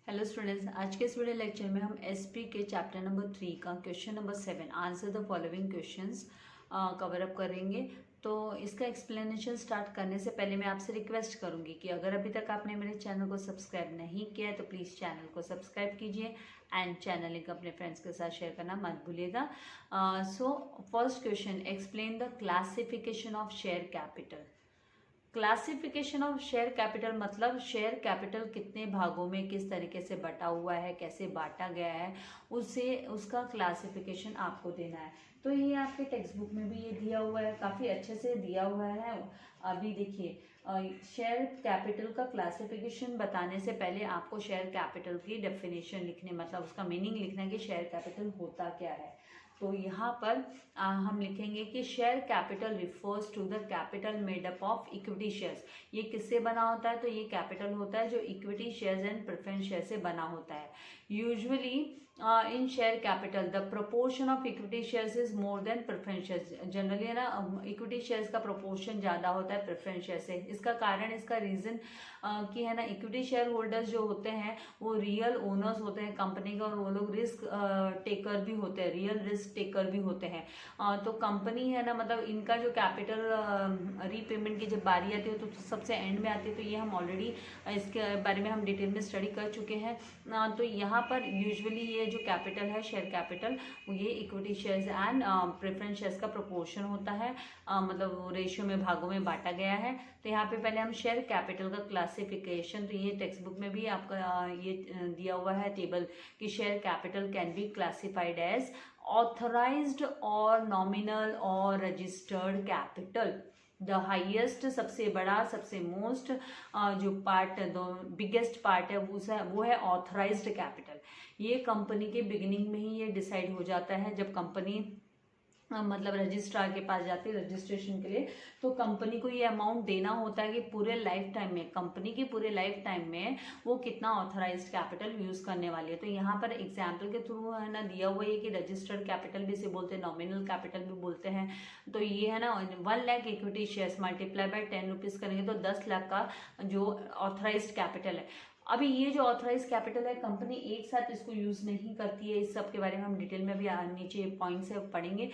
Hello students, आज के इस वीडियो लेक्चर में हम एसपी के चैप्टर नंबर 3 का question number 7 answer the following questions cover up करेंगे। तो इसका एक्सप्लेनेशन स्टार्ट करने से पहले मैं आपसे रिक्वेस्ट करूंगी कि अगर अभी तक आपने मेरे चैनल को सब्सक्राइब नहीं किया है तो प्लीज़ चैनल को सब्सक्राइब कीजिए एंड चैनल लिंक अपने फ्रेंड्स के साथ शेयर करना मत भूलिएगा। So first question, explain the classification of share capital. Classification of share capital मतलब शेयर कैपिटल कितने भागों में किस तरीके से बटा हुआ है, कैसे बांटा गया है, उससे उसका क्लासिफिकेशन आपको देना है। तो ये आपके टेक्स्ट बुक में भी ये दिया हुआ है, काफ़ी अच्छे से दिया हुआ है। अभी देखिए, शेयर कैपिटल का क्लासिफिकेशन बताने से पहले आपको शेयर कैपिटल की डेफिनेशन लिखने मतलब उसका मीनिंग लिखना है कि शेयर कैपिटल होता क्या है। तो यहाँ पर हम लिखेंगे कि share capital refers to the capital made up of equity shares. ये किससे बना होता है? तो ये कैपिटल होता है जो equity shares and preference share से बना होता है। Usually in share capital the proportion of equity shares is more then preference shares. Generally है ना, इक्विटी शेयर्स का प्रोपोर्शन ज़्यादा होता है प्रेफरेंस शेयर से। इसका कारण, इसका रीज़न कि है ना, इक्विटी शेयर होल्डर्स जो होते हैं वो रियल ओनर्स होते हैं कंपनी का, और वो लोग रिस्क टेकर भी होते हैं, रियल रिस्क टेकर भी होते हैं। तो कंपनी है ना, मतलब इनका जो कैपिटल रीपेमेंट की जब बारी आती है तो सबसे एंड में आती है। तो ये हम ऑलरेडी इसके बारे में हम डिटेल में स्टडी कर चुके हैं। तो यहाँ पर यूजुअली ये जो कैपिटल है शेयर कैपिटल, ये equity shares and preference shares का प्रोपोर्शन होता है, मतलब रेशियो में भागों में बांटा गया है। तो यहाँ पे पहले हम शेयर कैपिटल का क्लासिफिकेशन, तो ये टेक्स्ट बुक में भी आपका ये दिया हुआ है टेबल कि share capital can be classified as authorised और नॉमिनल और रजिस्टर्ड कैपिटल। द हाईएस्ट, सबसे बड़ा, सबसे मोस्ट जो पार्ट, दो बिगेस्ट पार्ट है वो है ऑथराइज्ड कैपिटल। ये कंपनी के बिगिनिंग में ही ये डिसाइड हो जाता है जब कंपनी मतलब रजिस्ट्रार के पास जाती है रजिस्ट्रेशन के लिए। तो कंपनी को ये अमाउंट देना होता है कि पूरे लाइफ टाइम में, कंपनी की पूरे लाइफ टाइम में वो कितना ऑथराइज्ड कैपिटल यूज करने वाली है। तो यहाँ पर एग्जाम्पल के थ्रू है ना दिया हुआ है कि रजिस्टर्ड कैपिटल भी इसे बोलते हैं, नॉमिनल कैपिटल भी बोलते हैं। तो ये है ना 1 lakh equity shares multiply by 10 rupees करेंगे तो 10 लाख का जो ऑथराइज्ड कैपिटल है। अभी ये जो ऑथराइज कैपिटल है कंपनी एक साथ इसको यूज नहीं करती है। इस सब के बारे में हम डिटेल में भी नीचे पॉइंट से पढ़ेंगे।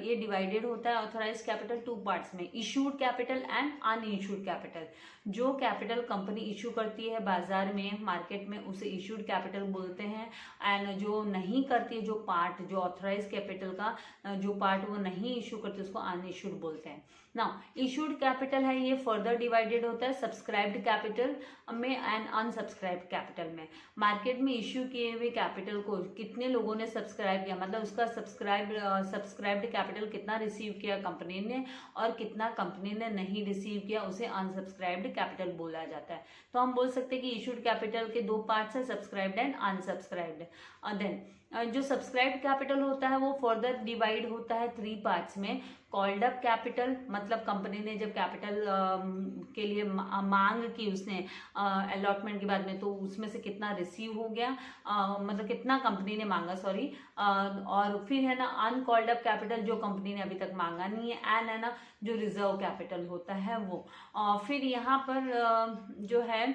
ये डिवाइडेड होता है ऑथराइज कैपिटल 2 पार्ट्स में, issued capital and unissued capital. जो कैपिटल कंपनी इशू करती है बाजार में, मार्केट में, उसे इशूड कैपिटल बोलते हैं। एंड जो नहीं करती है, जो पार्ट, जो ऑथराइज कैपिटल का जो पार्ट वो नहीं इशू करती, उसको अनइशूड बोलते हैं। नाउ इशूड कैपिटल है ये फर्दर डिवाइडेड होता है सब्सक्राइब्ड कैपिटल में एंड अनसब्सक्राइब्ड कैपिटल में। मार्केट में इश्यू किए हुए कैपिटल को कितने लोगों ने सब्सक्राइब किया, मतलब उसका सब्सक्राइब्ड कैपिटल कितना रिसीव किया कंपनी ने और कितना कंपनी ने नहीं रिसीव किया, उसे अनसब्सक्राइब्ड कैपिटल बोला जाता है। तो हम बोल सकते हैं कि इशूड कैपिटल के 2 पार्ट्स है, सब्सक्राइब्ड एंड अनसब्सक्राइब्ड। देन जो सब्सक्राइब्ड कैपिटल होता है वो फर्दर डिवाइड होता है 3 पार्ट्स में। कॉल्ड अप कैपिटल, मतलब कंपनी ने जब कैपिटल के लिए मांग की उसने अलॉटमेंट के बाद में, तो उसमें से कितना रिसीव हो गया, मतलब कितना कंपनी ने मांगा, सॉरी। और फिर है ना अनकॉल्ड अप कैपिटल, जो कंपनी ने अभी तक मांगा नहीं है। एंड है ना जो रिजर्व कैपिटल होता है वो। फिर यहाँ पर जो है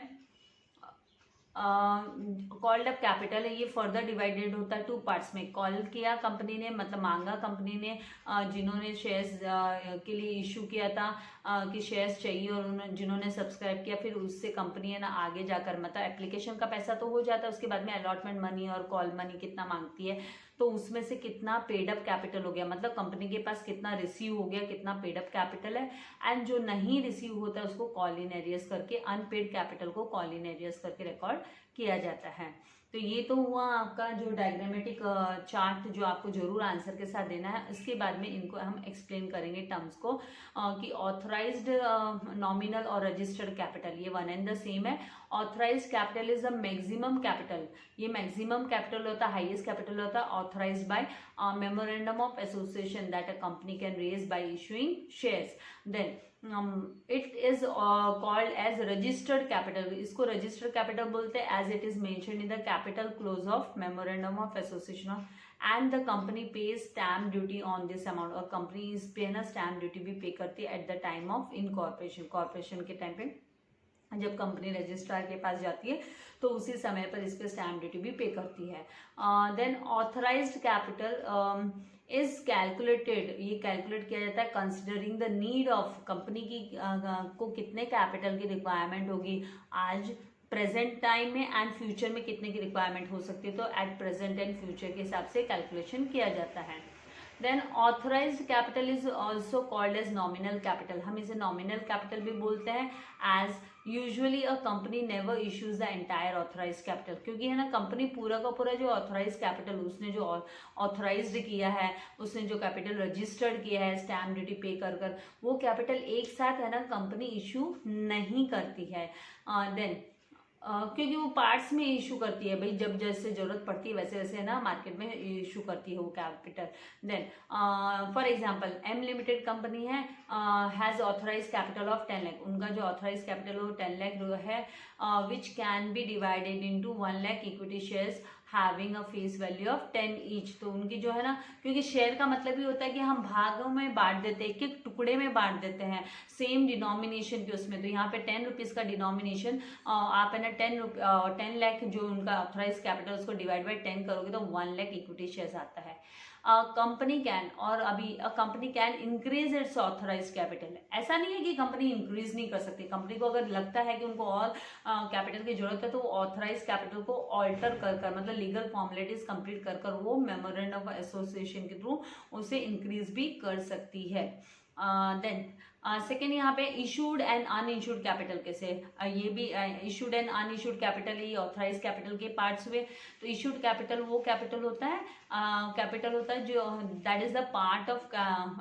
कॉल्ड अप कैपिटल है, ये फर्दर डिवाइडेड होता है 2 पार्ट्स में। कॉल किया कंपनी ने, मतलब मांगा कंपनी ने, जिन्होंने शेयर्स के लिए इशू किया था कि शेयर्स चाहिए, और जिन्होंने सब्सक्राइब किया, फिर उससे कंपनी है ना आगे जाकर, मतलब एप्लीकेशन का पैसा तो हो जाता है, उसके बाद में अलॉटमेंट मनी और कॉल मनी कितना मांगती है, तो उसमें से कितना पेड अप कैपिटल हो गया, मतलब कंपनी के पास कितना रिसीव हो गया, कितना पेड अप कैपिटल है। एंड जो नहीं रिसीव होता है उसको कॉल इन एरियर्स करके, अनपेड कैपिटल को कॉल इन एरियर्स करके रिकॉर्ड किया जाता है। तो ये तो हुआ आपका जो डायग्रामेटिक चार्ट, जो आपको जरूर आंसर के साथ देना है। इसके बाद में इनको हम एक्सप्लेन करेंगे टर्म्स को कि ऑथराइज्ड, नॉमिनल और रजिस्टर्ड कैपिटल ये वन एंड द सेम है। Authorised capital is the maximum capital, ये मैक्सिमम कैपिटल होता है, हाईएस्ट कैपिटल होता है authorised by memorandum of association that a company can raise by issuing shares. Then it is called as registered capital, इसको registered capital बोलते हैं as it is mentioned in the capital clause of memorandum of association and the company pays stamp duty on this amount, और company इस पे ना stamp duty भी pay करती है at the time of incorporation, corporation के टाइम पे जब कंपनी रजिस्ट्रार के पास जाती है तो उसी समय पर इस पर स्टैम्प ड्यूटी भी पे करती है। Then authorised capital is calculated, ये कैलकुलेट किया जाता है considering the need of company की को कितने कैपिटल की रिक्वायरमेंट होगी आज प्रेजेंट टाइम में एंड फ्यूचर में कितने की रिक्वायरमेंट हो सकती है, तो एट प्रेजेंट एंड फ्यूचर के हिसाब से कैलकुलेशन किया जाता है। Then authorised capital is also called as nominal capital, हम इसे नॉमिनल कैपिटल भी बोलते हैं। As usually a company never issues the entire authorise capital, क्योंकि है ना कंपनी पूरा का पूरा जो ऑथराइज कैपिटल उसने जो ऑथराइज्ड किया है, उसने जो कैपिटल रजिस्टर्ड किया है स्टैम्प ड्यूटी पे कर कर, वो कैपिटल एक साथ है ना कंपनी इशू नहीं करती है। देन क्योंकि वो पार्ट्स में इशू करती है भाई, जब जैसे जरूरत पड़ती है वैसे वैसे है ना मार्केट में इशू करती है वो capital. Then for example M limited company है, has authorised capital of 10 lakh, उनका जो ऑथराइज कैपिटल वो 10 लाख है, which can be divided into 1 lakh equity shares having a face value of 10 each. तो उनकी जो है ना, क्योंकि शेयर का मतलब ही होता है कि हम भागों में बांट देते हैं, एक टुकड़े में बांट देते हैं सेम डिनोमिनेशन के उसमें, तो यहाँ पे 10 रुपीज़ का डिनोमिनेशन आप है ना 10 लाख जो उनका ऑथराइज कैपिटल उसको डिवाइड बाई 10 करोगे तो 1 लाख इक्विटी शेयर्स आता है। कंपनी कैन, और अभी company can increase its authorise capital, ऐसा नहीं है कि कंपनी इंक्रीज नहीं कर सकती, कंपनी को अगर लगता है कि उनको और कैपिटल की जरूरत है तो वो ऑथराइज कैपिटल को ऑल्टर कर मतलब लीगल फॉर्मेलिटीज कंप्लीट कर वो मेमोरेंडम ऑफ एसोसिएशन के थ्रू उसे इंक्रीज भी कर सकती है। देन सेकेंड यहाँ पे इशूड एंड अनइशूड कैपिटल कैसे, ये भी इशूड एंड अनइशूड कैपिटल ये ऑथराइज कैपिटल के पार्ट्स हुए। तो इशूड कैपिटल वो कैपिटल होता है जो that is the part of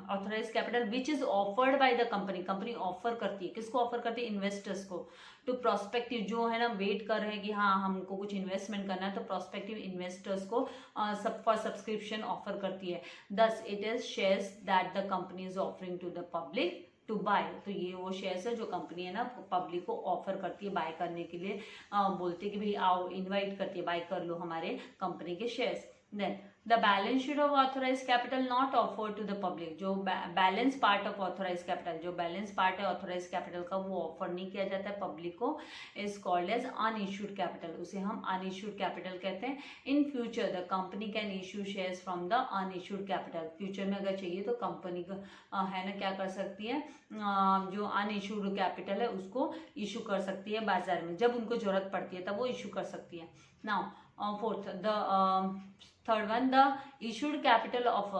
authorise capital which is offered by the company, company offer करती है, किसको ऑफर करती है, इन्वेस्टर्स को, टू प्रोस्पेक्टिव जो है ना वेट कर रहे हैं कि हाँ हमको कुछ इन्वेस्टमेंट करना है, तो प्रोस्पेक्टिव इन्वेस्टर्स को फॉर सब्सक्रिप्शन ऑफर करती है। Thus it is shares that the company is offering to the public to buy, तो ये वो शेयर्स है जो कंपनी है ना पब्लिक को ऑफर करती है बाय करने के लिए, बोलती है कि भाई आओ, इनवाइट करती है बाय कर लो हमारे कंपनी के shares. Then the balance sheet of authorise capital not offer to the public, जो balance part of authorise capital, जो बैलेंस पार्ट है ऑथराइज कैपिटल का वो ऑफर नहीं किया जाता है पब्लिक को, is called as unissued capital, उसे हम अनइश्यूड कैपिटल कहते हैं। In future the company can issue shares from the unissued capital, future में अगर चाहिए तो कंपनी है ना क्या कर सकती है, जो अनइश्यूड कैपिटल है उसको इशू कर सकती है बाजार में, जब उनको जरूरत पड़ती है तब वो इशू कर सकती है। Now fourth the third one, the issued capital of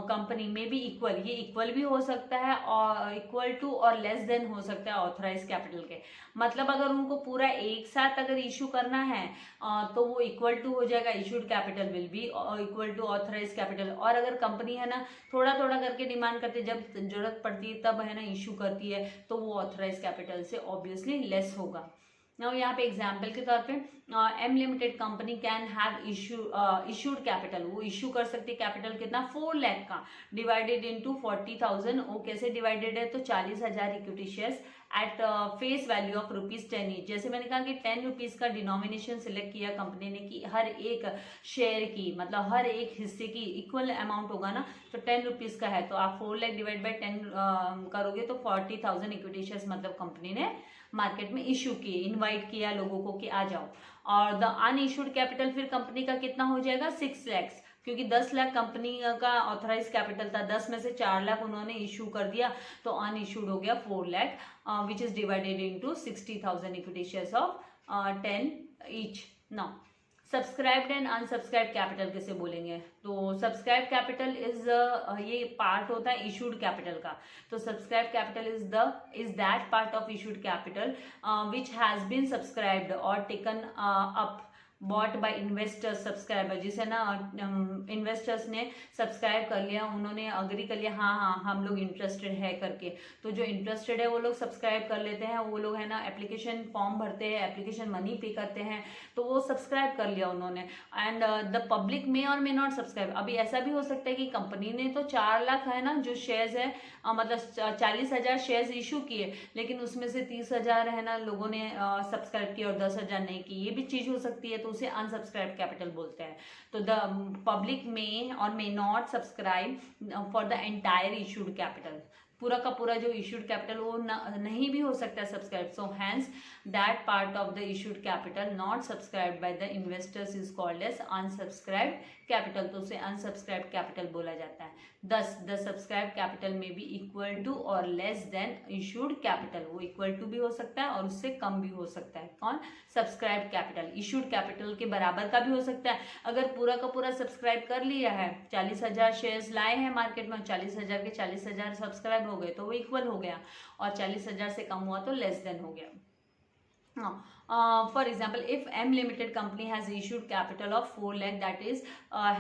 company में भी इक्वल, ये इक्वल भी हो सकता है और इक्वल टू और लेस देन हो सकता है ऑथराइज कैपिटल के, मतलब अगर उनको पूरा एक साथ अगर इशू करना है तो वो इक्वल टू हो जाएगा, issued capital will be equal to authorise capital. और अगर कंपनी है ना थोड़ा थोड़ा करके डिमांड करती है, जब जरूरत पड़ती है तब है ना इशू करती है, तो वो ऑथराइज कैपिटल से ऑब्वियसली लेस होगा। नाउ यहाँ पे एग्जाम्पल के तौर पे M limited company can have issued capital, वो इशू कर सकती है कैपिटल कितना 4 लाख का, डिवाइडेड इनटू 40,000, वो कैसे डिवाइडेड है तो 40,000 equity shares at face value of ₹10 each. जैसे मैंने कहा कि 10 रुपीज़ का डिनोमिनेशन सिलेक्ट किया कंपनी ने कि हर एक शेयर की मतलब हर एक हिस्से की इक्वल अमाउंट होगा ना, तो 10 रुपीज़ का है तो आप 4 लाख डिवाइड बाई 10 करोगे तो 40,000 इक्विटी शेयर्स मतलब कंपनी ने मार्केट में इशू किए, इनवाइट किया लोगों को कि आ जाओ। और द अनइशूड कैपिटल फिर कंपनी का कितना हो जाएगा 6 लाख, क्योंकि 10 लाख कंपनी का ऑथराइज कैपिटल था, 10 में से 4 लाख उन्होंने इशू कर दिया तो अनइशूड हो गया 4 lakh, which is divided into 60,000 equity shares of 10 each. Now subscribed and unsubscribe capital किसे बोलेंगे, तो सब्सक्राइब कैपिटल इज ये पार्ट होता है इशूड कैपिटल का, तो subscribe capital is that part of issued capital which has been subscribed और taken up bought by investors subscriber, जिसे ना इन्वेस्टर्स ने सब्सक्राइब कर लिया, उन्होंने अग्री कर लिया हाँ हम लोग इंटरेस्टेड है करके, तो जो इंटरेस्टेड है वो लोग सब्सक्राइब कर लेते हैं, वो लोग है ना एप्लीकेशन फॉर्म भरते हैं, एप्लीकेशन मनी पे करते हैं, तो वो सब्सक्राइब कर लिया उन्होंने। एंड द पब्लिक मे और मे नॉट सब्सक्राइब, अभी ऐसा भी हो सकता है कि कंपनी ने तो 4 लाख है ना जो शेयर्स है मतलब 40,000 शेयर्स इशू किए, लेकिन उसमें से 30,000 है ना लोगों ने सब्सक्राइब किया और 10,000 नहीं की, ये भी चीज हो सकती है, तो उसे अनसब्सक्राइब कैपिटल बोलते हैं। तो द पब्लिक मे और may not subscribe for the entire issued capital, पूरा का पूरा जो इशूड कैपिटल वो नहीं भी हो सकता है subscribe. So hence that part of the issued capital not subscribed by the investors is called as unsubscribed capital, तो उसे अनसब्सक्राइब्ड कैपिटल बोला जाता है। Thus the subscribe capital may be equal to और लेस देन इशूड कैपिटल, वो equal to भी हो सकता है और उससे कम भी हो सकता है। कौन? Subscribe capital. इशूड कैपिटल के बराबर का भी हो सकता है। अगर पूरा का पूरा सब्सक्राइब कर लिया है, 40,000 शेयर्स लाए हैं मार्केट में, 40,000 के 40,000 सब्सक्राइब हो गए तो वो इक्वल हो गया, और 40,000 से कम हुआ तो लेस देन हो गया। For example, if M Limited company has issued capital of 4 lakh, that is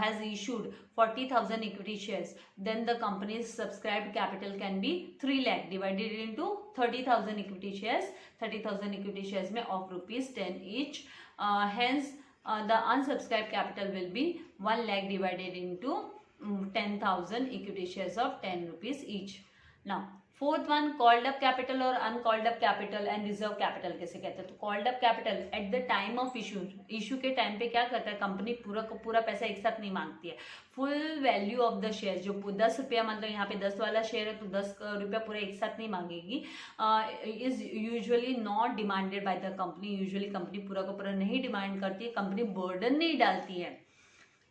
has issued 40,000 equity shares, then the company's subscribed capital can be 3 lakh divided into 30,000 equity shares. 30,000 equity shares में of rupees 10 each. Hence the unsubscribed capital will be 1 lakh divided into 10,000 equity shares of 10 rupees each. Now fourth one, called up capital और uncalled up capital and reserve capital कैसे कहते हैं। तो called up capital at the time of issue के टाइम पे क्या करता है, कंपनी पूरा का पूरा पैसा एक साथ नहीं मांगती है, full value of the share, जो 10 रुपया मतलब यहाँ पे 10 वाला शेयर है तो 10 रुपया पूरा एक साथ नहीं मांगेगी, is usually not demanded by the company. Usually company पूरा का पूरा नहीं डिमांड करती है, कंपनी बर्डन नहीं डालती है,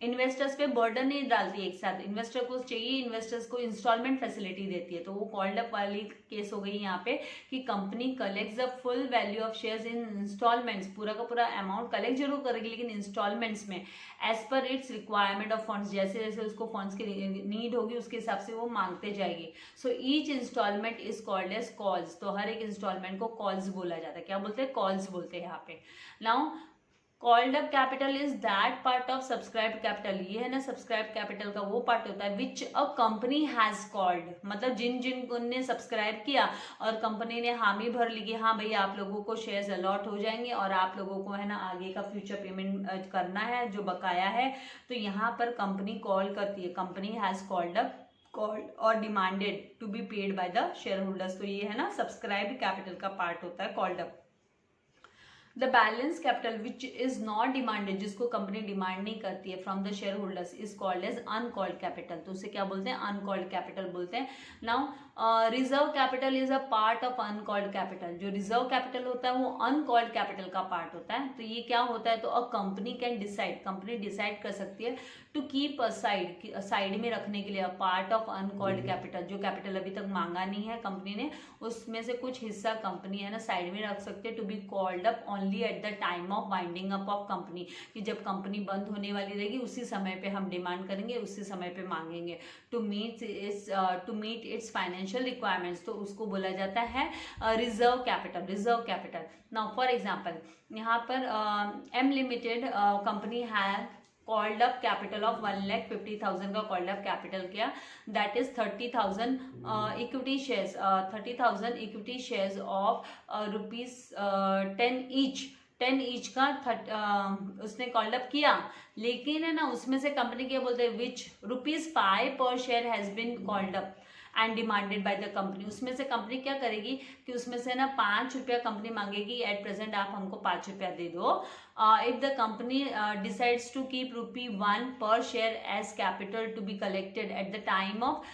इन्वेस्टर्स पे बर्डन नहीं डालती है एक साथ। इन्वेस्टर को चाहिए, इन्वेस्टर्स को इंस्टॉलमेंट फैसिलिटी देती है, तो वो कॉल्ड अप वाली केस हो गई यहाँ पे कि company collects the full value of shares in instalments, पूरा का पूरा अमाउंट कलेक्ट जरूर करेगी लेकिन इंस्टॉलमेंट्स में as per it's requirement of funds, जैसे जैसे उसको फंड्स की नीड होगी उसके हिसाब से वो मांगते जाएगी। So each instalment is called as calls, तो हर एक इंस्टॉलमेंट को कॉल्स बोला जाता है। क्या बोलते हैं? कॉल्स बोलते हैं यहाँ पे। Now called up capital is that part of subscribe capital, ये है ना सब्सक्राइब कैपिटल का वो पार्ट होता है विच अ कंपनी हैज कॉल्ड, मतलब जिन ने सब्सक्राइब किया और कंपनी ने हामी भर ली कि हाँ भैया आप लोगों को शेयर्स अलॉट हो जाएंगे और आप लोगों को है ना आगे का फ्यूचर पेमेंट करना है जो बकाया है, तो यहाँ पर कंपनी कॉल करती है, company has called up called और demanded to be paid by the share holders. तो ये है ना सब्सक्राइब कैपिटल का पार्ट होता है called up. The balance capital which is not demanded, जिसको कंपनी डिमांड नहीं करती है from the share holders, is called as uncalled capital, तो उसे क्या बोलते हैं? अनकॉल्ड कैपिटल बोलते हैं। Now reserve capital is a part of uncalled capital, जो रिजर्व कैपिटल होता है वो अनकॉल्ड कैपिटल का पार्ट होता है। तो ये क्या होता है? तो a company can decide, company decide कर सकती है टू कीप अ साइड में रखने के लिए अ पार्ट ऑफ अनकॉल्ड कैपिटल, जो कैपिटल अभी तक मांगा नहीं है कंपनी ने, उसमें से कुछ हिस्सा कंपनी है ना साइड में रख सकते हैं to be called up only at the time of winding up of company, कि जब कंपनी बंद होने वाली रहेगी उसी समय पे हम डिमांड करेंगे, उसी समय पे मांगेंगे to meet its financial requirements, तो उसको बोला जाता है reserve capital. Reserve capital. Now for example यहाँ पर एम लिमिटेड कंपनी है कॉल्ड अप कैपिटल ऑफ 1,50,000 का कॉल्ड अप कैपिटल किया, that is 30,000 equity shares, 30,000 equity shares of rupees 10 each का उसने कॉल्ड अप किया, लेकिन है ना उसमें से कंपनी क्या बोलते हैं which ₹5 per share has been called up and demanded by the company. उसमें से कंपनी क्या करेगी कि उसमें से ना 5 रुपया कंपनी मांगेगी, एट प्रेजेंट आप हमको 5 रुपया दे दो। If the company decides to keep ₹1 per share as capital to be collected at the time of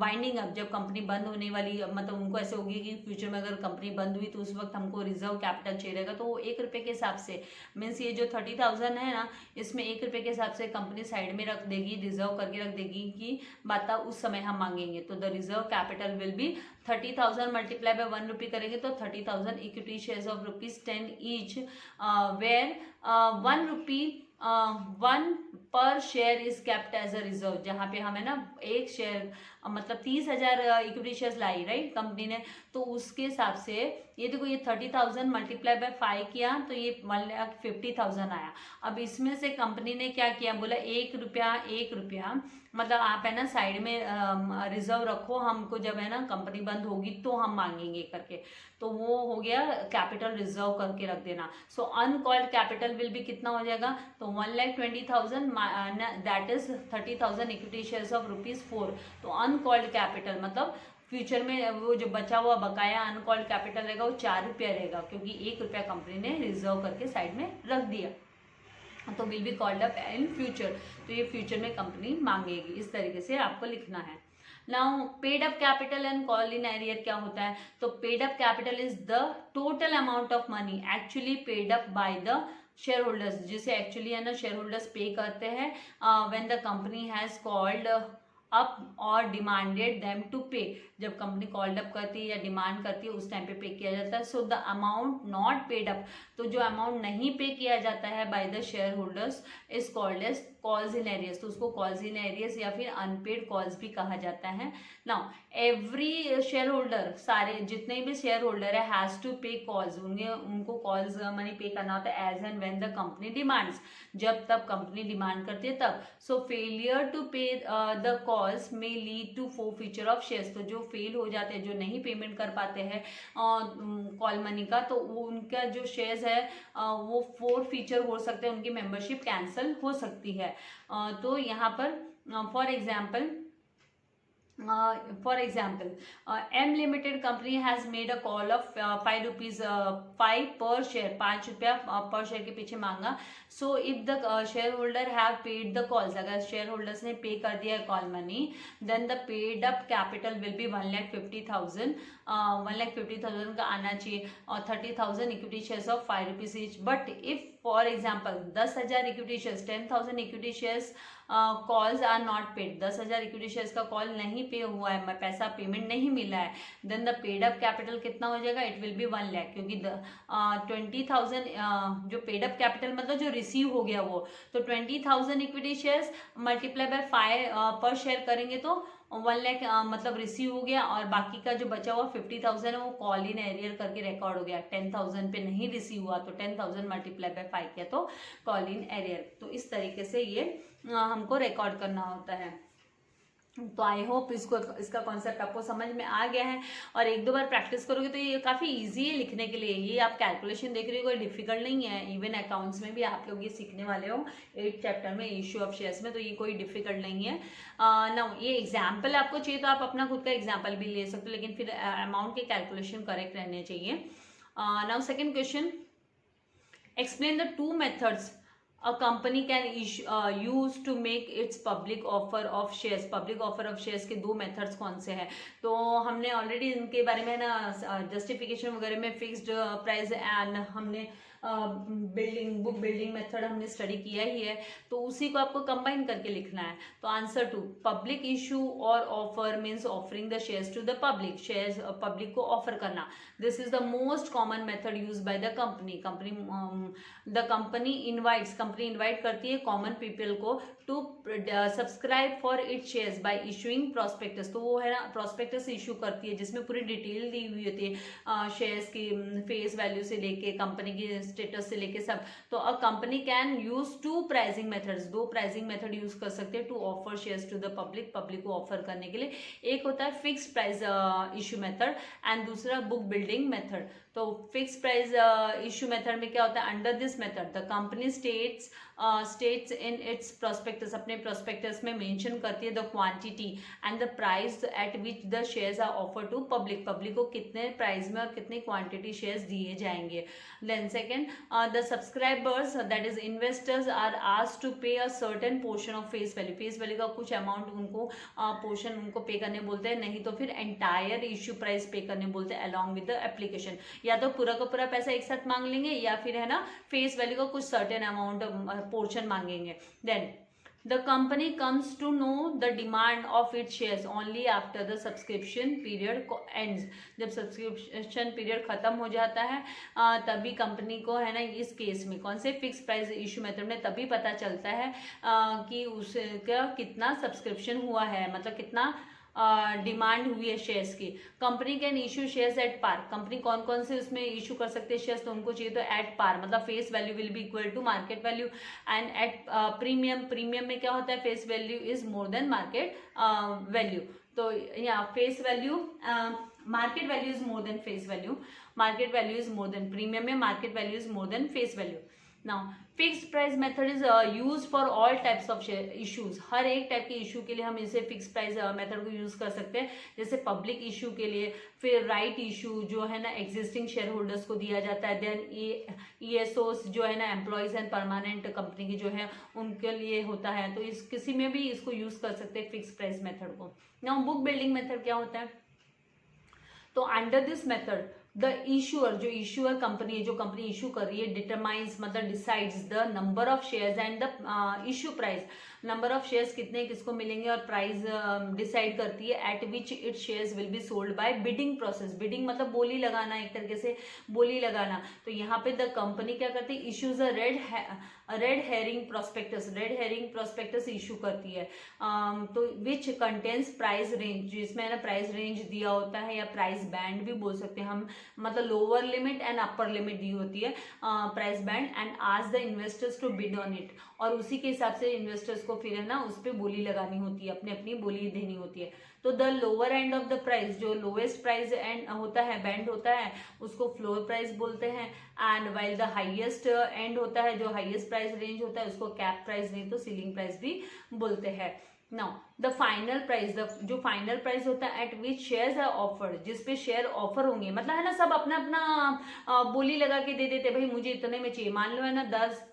winding up, जब कंपनी बंद होने वाली, मतलब उनको ऐसे होगी कि फ्यूचर में अगर कंपनी बंद हुई तो उस वक्त हमको रिजर्व कैपिटल चाहिए रहेगा, तो वो 1 रुपये के हिसाब से, मीन्स ये जो 30,000 है ना इसमें 1 रुपये के हिसाब से कंपनी साइड में रख देगी, रिजर्व करके रख देगी कि बात उस समय हम मांगेंगे। तो the reserve capital will be 30,000 multiply by 1 rupee करेंगे तो 30,000 equity shares of ₹10 each, where 1 rupee 1 per share is kept as a reserve, जहाँ पे हमें ना एक शेयर मतलब 30,000 इक्विटी शेयर्स लाई राइट कंपनी ने, तो उसके हिसाब से ये देखो ये 30,000 मल्टीप्लाई बाय 5 किया तो ये 1,50,000 आया। अब इसमें से कंपनी ने क्या किया, बोला 1 रुपया मतलब आप है ना साइड में रिजर्व रखो, हमको जब है ना कंपनी बंद होगी तो हम मांगेंगे करके, तो वो हो गया कैपिटल रिजर्व करके रख देना। सो अनकॉल्ड कैपिटल विल भी कितना हो जाएगा, तो 1,20,000 that is 30,000 equity shares of ₹4। तो अनकॉल्ड कैपिटल मतलब फ्यूचर में वो जो बचा हुआ बकाया अनकॉल्ड कैपिटल रहेगा वो 4 रुपया रहेगा, क्योंकि 1 रुपया कंपनी ने रिजर्व करके साइड में रख दिया, तो will be called up in future, तो ये फ्यूचर में कंपनी मांगेगी। इस तरीके से आपको लिखना है। Now paid up capital and call in arrear क्या होता है? तो paid up capital is the total amount of money actually paid up by the share holders, जिसे एक्चुअली है ना शेयर होल्डर्स पे करते हैं when the company has called up और डिमांडेड देम टू पे। जब कंपनी कॉल्ड अप करती है या डिमांड करती है उस टाइम पे किया जाता है। So the amount not paid up, तो जो अमाउंट नहीं पे किया जाता है by the share holders is called as calls in arrears, तो उसको कॉल्स इन एरियर्स या फिर अनपेड कॉल्स भी कहा जाता है। नाउ एवरी शेयर होल्डर, सारे जितने भी शेयर होल्डर है हैज टू पे कॉल्स, उनको कॉल्स मनी पे करना होता है as and when the company demands, जब तब कंपनी डिमांड करती है तब। So failure to pay the calls may lead to forfeiture of shares, तो जो फेल हो जाते हैं, जो नहीं पेमेंट कर पाते हैं कॉल मनी का, तो उनका जो शेयर्स है वो फोरफीचर हो सकते हैं, उनकी मेंबरशिप कैंसिल हो सकती है। तो यहाँ पर for example M Limited company has made a call of 5 rupees 5 per share, 5 रुपया पर शेयर के पीछे मांगा। So if the share holder have paid the calls, अगर शेयर होल्डर्स ने पे कर दिया है call money, then the paid up capital will be 1,50,000, 1,50,000 का आना चाहिए और 30,000 equity shares of 5 rupees each. But if for example 10,000 equity shares, 10,000 equity shares calls are not paid, 10,000 equity shares का call नहीं पे हुआ है, पैसा पेमेंट नहीं मिला है, then the paid up capital कितना हो जाएगा? इट विल बी 1 लाख, क्योंकि 20,000 जो पेड अप कैपिटल मतलब जो रिसीव हो गया वो, तो 20,000 equity shares multiply by 5 per share करेंगे तो 1 लाख मतलब रिसीव हो गया, और बाकी का जो बचा हुआ 50,000 है वो कॉल इन एरियर करके रिकॉर्ड हो गया। 10,000 पे नहीं रिसीव हुआ तो 10,000 मल्टीप्लाई बाय 5 किया तो कॉल इन एरियर। तो इस तरीके से ये हमको रिकॉर्ड करना होता है। तो आई होप इसका कॉन्सेप्ट आपको समझ में आ गया है, और एक दो बार प्रैक्टिस करोगे तो ये काफ़ी इजी है लिखने के लिए। ये आप कैलकुलेशन देख रहे हो, कोई डिफिकल्ट नहीं है। इवन अकाउंट्स में भी आप लोग ये सीखने वाले हो 8th चैप्टर में इश्यू ऑफ शेयर्स में, तो ये कोई डिफिकल्ट नहीं है। ना ये एग्जाम्पल आपको चाहिए तो आप अपना खुद का एग्जाम्पल भी ले सकते हो, लेकिन फिर अमाउंट के कैलकुलेशन करेक्ट रहने चाहिए। Now second question, explain the two methods a company can use to make its public offer of shares। public offer of shares के दो मेथड्स कौन से हैं? तो हमने ऑलरेडी इनके बारे में ना जस्टिफिकेशन वगैरह में फिक्स्ड प्राइस एंड हमने बुक बिल्डिंग मेथड हमने स्टडी किया ही है, तो उसी को आपको कंबाइन करके लिखना है। तो आंसर टू पब्लिक इशू और offer means offering the shares to the public, shares public को ऑफर करना। This is the most common method use by the company. Company invite करती है कॉमन पीपल को to subscribe for its shares by issuing prospectus. तो वो है ना prospectus issue करती है जिसमें पूरी डिटेल दी हुई होती है शेयर्स की, फेस वैल्यू से लेके कंपनी की स्टेटस से लेके सब। तो a company can use two pricing methods, दो प्राइसिंग मेथड यूज कर सकते हैं to offer shares to the public, public को ऑफर करने के लिए। एक होता है fix price issue method and दूसरा बुक बिल्डिंग मेथड। तो फिक्स प्राइस इशू मेथड में क्या होता है? Under this method the company states in its prospectus, अपने प्रोस्पेक्टस में मेंशन करती है the quantity and the price at which the shares are offer to public, public को कितने प्राइस में और कितने क्वांटिटी शेयर्स दिए जाएंगे। Then second the subscribers that is investors are asked to pay a certain portion of face value, face value का कुछ amount उनको पोर्शन उनको पे करने बोलते हैं, नहीं तो फिर एंटायर इश्यू प्राइस पे करने बोलते हैं अलॉन्ग विद द एप्लीकेशन। या तो पूरा का पूरा पैसा एक साथ मांग लेंगे या फिर है ना फेस वैल्यू का कुछ सर्टेन अमाउंट पोर्शन मांगेंगे। Then the company comes to know the demand of its shares only after the subscription period ends। जब सब्सक्रिप्शन पीरियड खत्म हो जाता है तभी कंपनी को है ना इस केस में कौन से फिक्स प्राइस इशू मेथड में तभी पता चलता है कि उसका कितना सब्सक्रिप्शन हुआ है, मतलब कितना डिमांड हुई है शेयर्स की। Company can issue shares at par, company कौन कौन से उसमें इशू कर सकते हैं शेयर्स? तो उनको चाहिए तो एट पार, मतलब face value will be equal to market value and at premium, premium में क्या होता है? Face value is more than market value. तो यहाँ face value market value is more than face value, market value is more than premium में market value is more than face value. Now fixed price method is use for all types of issues. हर एक type के issue के लिए हम इसे fix price method को use कर सकते हैं, जैसे पब्लिक इशू के लिए, फिर राइट इशू जो है ना एग्जिस्टिंग शेयर होल्डर्स को दिया जाता है, देन ESOs जो है ना एम्प्लॉयज एंड परमानेंट कंपनी की जो है उनके लिए होता है, तो इस किसी में भी इसको यूज कर सकते हैं फिक्स प्राइस मेथड को। नाउ बुक बिल्डिंग मेथड क्या होता है, तो under this method the issuer, जो इशूअर कंपनी है, जो कंपनी इशू कर रही है, डिटरमाइंस मतलब decides the number of shares and the issue price, number of shares कितने किसको मिलेंगे और प्राइस डिसाइड करती है, at which it shares will be sold by bidding process. Bidding मतलब बोली लगाना, एक तरीके से बोली लगाना। तो यहाँ पे द कंपनी क्या करती है, issues a red herring prospectus, red herring prospectus issue करती है, तो विच कंटेन्स प्राइस रेंज, जिसमें है ना प्राइस रेंज दिया होता है या प्राइस बैंड भी बोल सकते हैं हम, मतलब lower limit and upper limit दी होती है price band, and ask the investors to bid on it, और उसी के हिसाब से इन्वेस्टर्स को फिर है ना उस पर बोली लगानी होती है, अपनी अपनी बोली देनी होती है। तो the lower end of the price, जो लोएस्ट प्राइस एंड होता है, बैंड होता है, उसको फ्लोर प्राइस बोलते हैं, and while the highest and होता है, जो हाईएस्ट प्राइस रेंज होता है, उसको कैप प्राइस नहीं तो सीलिंग प्राइस भी बोलते हैं। नाउ द फाइनल प्राइस, जो फाइनल प्राइस होता है at which shares are offered, जिसपे शेयर ऑफर होंगे, मतलब है ना सब अपना अपना बोली लगा के दे देते, भाई मुझे इतने में चाहिए। मान लो है ना 10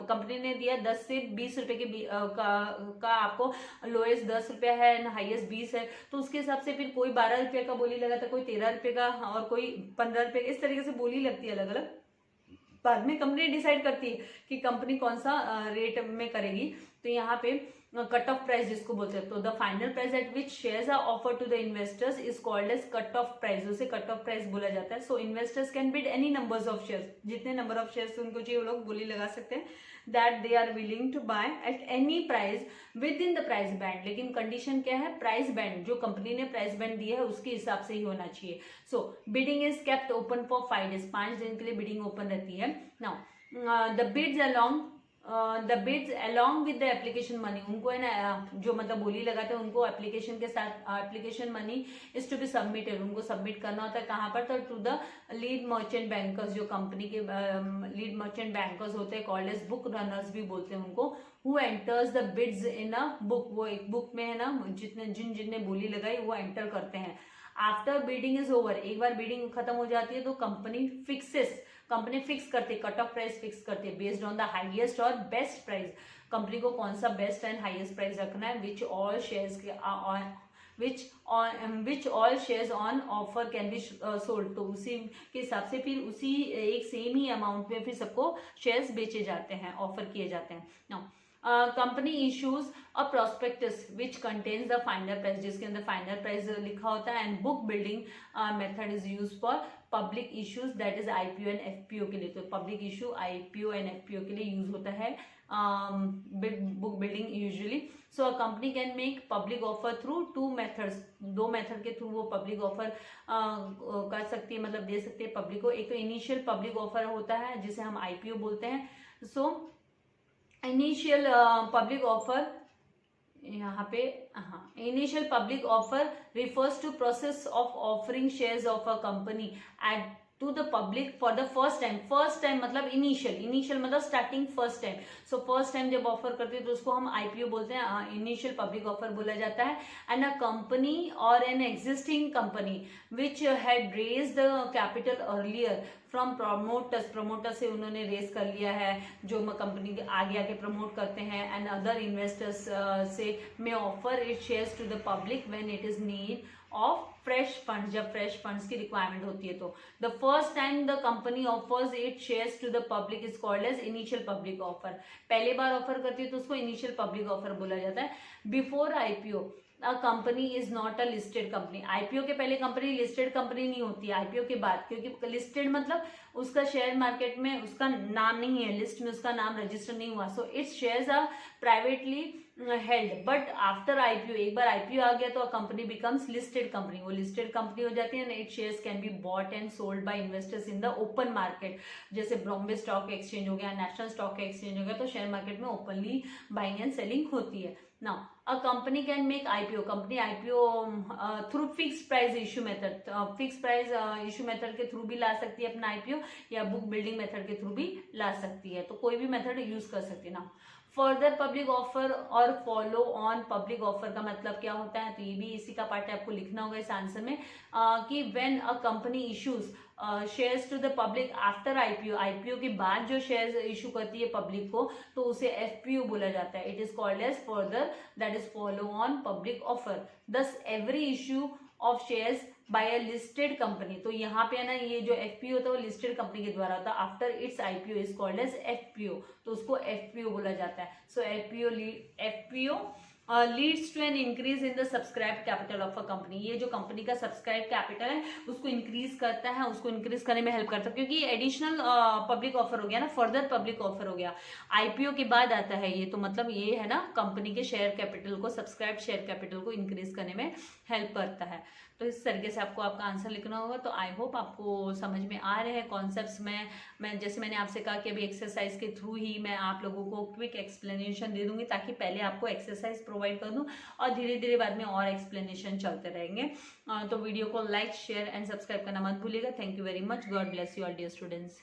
कंपनी ने दिया 10 से 20 रुपए के का आपको लोएस्ट 10 रुपया है ना, हाईएस्ट 20 है, तो उसके हिसाब से फिर कोई 12 रुपये का बोली लगाता, कोई 13 रुपये का और कोई 15 रुपये, इस तरीके से बोली लगती है अलग अलग। बाद में कंपनी डिसाइड करती है कि कंपनी कौन सा रेट में करेगी। तो यहाँ पे कट ऑफ प्राइस जिसको बोलते हैं, तो the final price at which shares are offer to the investors is called as cut off price, उसे कट ऑफ प्राइस बोला जाता है। So investors can bid any numbers of shares, जितने number of shares उनको चाहिए वो लोग बोली लगा सकते हैं, that they are willing to buy at any price within the price band. लेकिन कंडीशन क्या है, प्राइस बैंड जो कंपनी ने प्राइस बैंड दिया है उसके हिसाब से ही होना चाहिए। So bidding is kept open for 5 days, 5 दिन के लिए बिडिंग ओपन रहती है। Now the bids along with the application money, उनको है ना जो मतलब बोली लगाते हैं उनको एप्लीकेशन के साथ application money is to be submitted, उनको सबमिट करना होता है कहाँ पर, तो to the lead merchant bankers, जो कंपनी के लीड मर्चेंट बैंकर्स होते हैं, कॉल्ड एज बुक रनर्स भी बोलते हैं उनको, who enters the bids in a book, वो एक बुक में है ना जिनने बोली लगाई वो एंटर करते हैं। आफ्टर बिडिंग इज ओवर, एक बार बिडिंग खत्म हो जाती है तो कंपनी फिक्स करती है, कट ऑफ प्राइस फिक्स करती है बेस्ड ऑन द हाईएस्ट और बेस्ट प्राइस, कंपनी को कौन सा बेस्ट एंड हाईएस्ट प्राइस रखना है, which all shares on offer can be sold, तो उसी के हिसाब से फिर उसी एक सेम ही अमाउंट में फिर सबको शेयर्स बेचे जाते हैं, ऑफर किए जाते हैं। Now company issues a prospectus which contains the final price, जिसके अंदर फाइनल प्राइस लिखा होता है, and book building method is use for public issues, that is IPO and FPO के लिए। तो public issue IPO and FPO के लिए यूज होता है book building usually. So a company can make public offer through 2 methods, 2 method के through वो public offer कर सकती है, मतलब दे सकती है पब्लिक को। एक तो इनिशियल पब्लिक ऑफर होता है जिसे हम IPO बोलते हैं। सो इनिशियल पब्लिक ऑफर, यहाँ पे हाँ, initial public offer refers to process of offering shares of a company at to the public for the first time मतलब इनिशियल मतलब starting first time. So first time जब offer करते हैं तो उसको हम IPO बोलते हैं, इनिशियल पब्लिक ऑफर बोला जाता है। एंड अ कंपनी और an existing company which had raised the capital earlier from promoter से उन्होंने रेस कर लिया है, जो कंपनी के आगे आगे प्रमोट करते हैं, एंड अदर इन्वेस्टर्स से may offer it shares to the public when it is need of fresh funds, जब फ्रेश फंड्स की रिक्वायरमेंट होती है। तो the first time the company offers it shares to the public is called as initial public offer, पहले बार offer करती है तो उसको इनिशियल पब्लिक ऑफर बोला जाता है। Before IPO a company is not a listed company, IPO के पहले कंपनी लिस्टेड कंपनी नहीं होती है, IPO के बाद, क्योंकि लिस्टेड मतलब उसका शेयर मार्केट में उसका नाम नहीं है, लिस्ट में उसका नाम रजिस्टर नहीं हुआ। So its shares are privately held, but after IPO, एक बार IPO आ गया तो कंपनी बिकम्स लिस्टेड कंपनी, वो लिस्टेड कंपनी हो जाती है। It shares can be bought and sold by investors in the open market, जैसे बॉम्बे स्टॉक एक्सचेंज हो गया, नेशनल स्टॉक एक्सचेंज हो गया, तो शेयर मार्केट में ओपनली बाइंग एंड सेलिंग होती है। Now, a company can make IPO. Company IPO through fix price issue method, fix price issue method के थ्रू भी ला सकती है अपना IPO, या बुक बिल्डिंग मेथड के थ्रू भी ला सकती है, तो कोई भी मेथड यूज कर सकती है ना। फर्दर पब्लिक ऑफर और फॉलो ऑन पब्लिक ऑफर का मतलब क्या होता है, तो ये भी इसी का पार्ट है, आपको लिखना होगा इस आंसर में कि when a company issues shares to the public after IPO के बाद जो शेयर्स इशू करती है पब्लिक को, तो उसे एफपीओ बोला जाता है। It is called as further, that is follow on public offer. Thus every issue of shares by a listed company, तो यहाँ पे है ना, ये जो एफपीओ होता है वो लिस्टेड कंपनी के द्वारा होता है, after its IPO is called as FPO, तो उसको एफपीओ बोला जाता है। So FPO leads to an increase in the subscribe capital of a company. ये जो कंपनी का सब्सक्राइब कैपिटल है उसको इंक्रीज करता है, उसको इंक्रीज करने में हेल्प करता है, क्योंकि एडिशनल पब्लिक ऑफर हो गया ना, फर्दर पब्लिक ऑफर हो गया, आईपीओ के बाद आता है ये, तो मतलब ये है ना कंपनी के शेयर कैपिटल को, सब्सक्राइब शेयर कैपिटल को इंक्रीज करने में हेल्प करता है। तो इस तरीके से आपको आपका आंसर लिखना होगा। तो आई होप आपको समझ में आ रहे हैं कॉन्सेप्ट्स में। मैं जैसे मैंने आपसे कहा कि अभी एक्सरसाइज के थ्रू ही मैं आप लोगों को क्विक एक्सप्लेनेशन दे दूंगी, ताकि पहले आपको एक्सरसाइज प्रोवाइड कर दूं और धीरे धीरे बाद में और एक्सप्लेनेशन चलते रहेंगे। तो वीडियो को लाइक शेयर एंड सब्सक्राइब करना मत भूलिएगा। Thank you very much. God bless you all dear students.